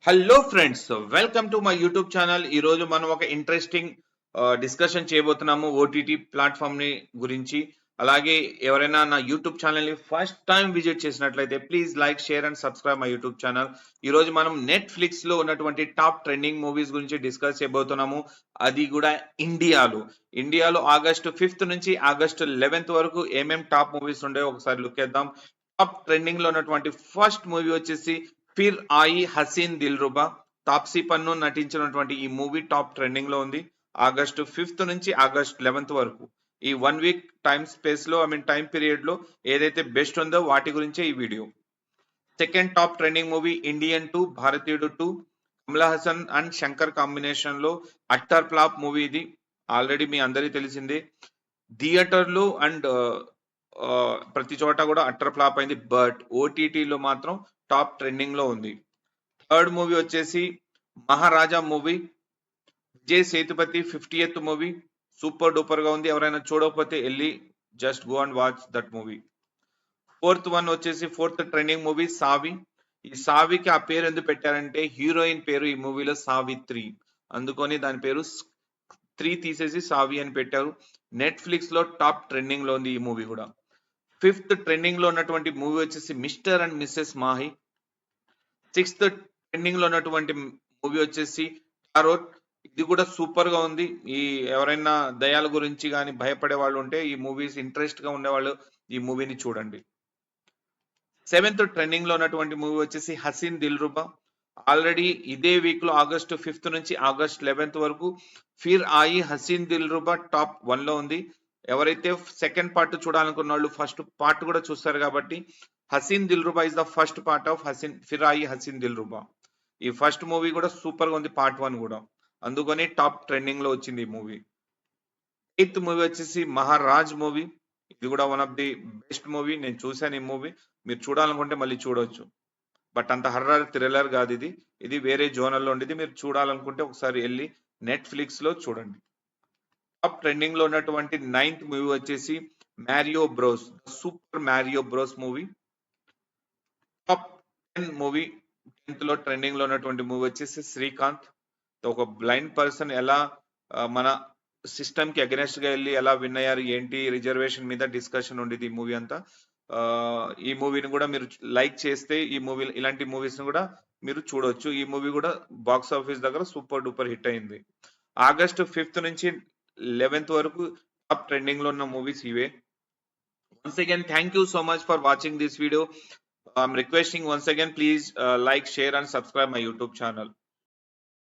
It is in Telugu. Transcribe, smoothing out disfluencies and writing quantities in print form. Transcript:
Hello friends, welcome to my YouTube channel. ఈరోజు మనం ఒక ఇంట్రెస్టింగ్ డిస్కషన్ చేయబోతున్నాము ఓటీటీ ప్లాట్ఫామ్ ని గురించి. అలాగే ఎవరైనా నా యూట్యూబ్ ఛానల్ ని ఫస్ట్ టైం విజిట్ చేసినట్లయితే please like, share and subscribe my YouTube channel. ఈరోజు మనం నెట్ఫ్లిక్స్ లో ఉన్నటువంటి టాప్ ట్రెండింగ్ మూవీస్ గురించి డిస్కస్ చేయబోతున్నాము. అది కూడా ఇండియాలో ఆగస్టు 5th నుంచి ఆగస్టు 11th వరకు ఏమేం టాప్ మూవీస్ ఉండేవో ఒకసారి లుక్ చేద్దాం. టాప్ ట్రెండింగ్ లో ఉన్నటువంటి ఫస్ట్ మూవీ వచ్చేసి ఫిర్ ఆయి హసీన్ దిల్రుబా. తాప్సీ పన్ను నటించినటువంటి ఈ మూవీ టాప్ ట్రెండింగ్ లో ఉంది. ఆగస్టు 5th నుంచి ఆగస్ట్ 11th వరకు ఈ 1 వీక్ టైం స్పేస్ లో టైం పీరియడ్ లో ఏదైతే బెస్ట్ ఉందో వాటి గురించే ఈ video. Second top trending movie Indian 2 భారతీయుడు 2. కమలా హాసన్ అండ్ శంకర్ కాంబినేషన్ లో అట్టర్ ఫ్లాప్ మూవీ ఇది. ఆల్రెడీ మీ అందరికీ తెలిసిందే. థియేటర్లు అండ్ ప్రతి చోట కూడా అట్టర్ ఫ్లాప్ అయింది. బట్ ఓటీటీలో మాత్రం టాప్ ట్రెండింగ్ లో ఉంది. థర్డ్ మూవీ వచ్చేసి Maharaja movie. Vijay Sethupathi 50th movie. Super duper గా ఉంది. ఎవరైనా చూడకపోతే వెళ్ళి just go and watch that movie. Fourth trending movie Savi. ఈ సావికి ఆ పేరు ఎందుకు పెట్టారంటే హీరోయిన్ పేరు ఈ మూవీలో సావిత్రి, అందుకొని దాని పేరు 3 తీసేసి సావి అని పెట్టారు. నెట్ఫ్లిక్స్ లో టాప్ ట్రెండింగ్ లో ఉంది ఈ మూవీ కూడా. 5th ట్రెండింగ్ లో ఉన్నటువంటి మూవీ వచ్చేసి Mr and Mrs Mahi. 6th trending లో ఉన్నటువంటి మూవీ వచ్చేసి టారోట్. ఇది కూడా సూపర్ గా ఉంది. ఈ ఎవరైనా దయాల గురించి కానీ భయపడే వాళ్ళు ఉంటే ఈ మూవీస్ ఇంట్రెస్ట్ గా ఉండేవాళ్ళు ఈ మూవీని చూడండి. 7th ట్రెండింగ్ లో ఉన్నటువంటి మూవీ వచ్చేసి హసీన్ దిల్రుబా. ఆల్రెడీ ఇదే వీక్ లో ఆగస్టు 5th నుంచి ఆగస్ట్ 11th వరకు ఫిర్ ఆయి హసీన్ దిల్రుబా టాప్ 1 లో ఉంది. ఎవరైతే సెకండ్ పార్ట్ చూడాలనుకున్న వాళ్ళు ఫస్ట్ పార్ట్ కూడా చూస్తారు కాబట్టి Haseen Dillruba is the first part of Phir Aayi Haseen Dilruba. ఈ ఫస్ట్ మూవీ కూడా సూపర్ గా ఉంది, పార్ట్ 1 కూడా, అందుకని టాప్ ట్రెండింగ్ లో వచ్చింది ఈ మూవీ. 8th మూవీ వచ్చేసి మహారాజ్ మూవీ. ఇది కూడా one of the best movie. నేను చూశాను ఈ మూవీ. మీరు చూడాలనుకుంటే మళ్ళీ చూడవచ్చు. బట్ అంత హర్రర్ థ్రిల్లర్ కాదు ఇది. ఇది వేరే జోనర్ లో ఉండేది. మీరు చూడాలనుకుంటే ఒకసారి వెళ్ళి నెట్ఫ్లిక్స్ లో చూడండి. టాప్ ట్రెండింగ్ లో ఉన్నటువంటి 9th మూవీ వచ్చేసి Mario bros, super Mario bros movie. Top 10 movie 10th లో ట్రెండింగ్ లో ఉన్నటువంటి మూవీ వచ్చేసి శ్రీకాంత్. ఒక బ్లైండ్ పర్సన్ ఎలా మన సిస్టమ్ కి అగెనెస్ట్ గా వెళ్ళి ఎలా విన్ అయ్యారు ఏంటి రిజర్వేషన్ మీద డిస్కషన్ ఉండేది ఈ మూవీ అంతా. ఈ మూవీని కూడా మీరు లైక్ చేస్తే ఈ మూవీ ఇలాంటి మూవీస్ ని కూడా మీరు చూడొచ్చు. ఈ మూవీ కూడా బాక్స్ ఆఫీస్ దగ్గర సూపర్ డూపర్ హిట్ అయింది. ఆగస్టు 5th నుంచి 11th వరకు టాప్ ట్రెండింగ్ లో ఉన్న మూవీస్ ఇవే. once again thank you so much for watching this video. I'm requesting once again please like, share and subscribe my YouTube channel.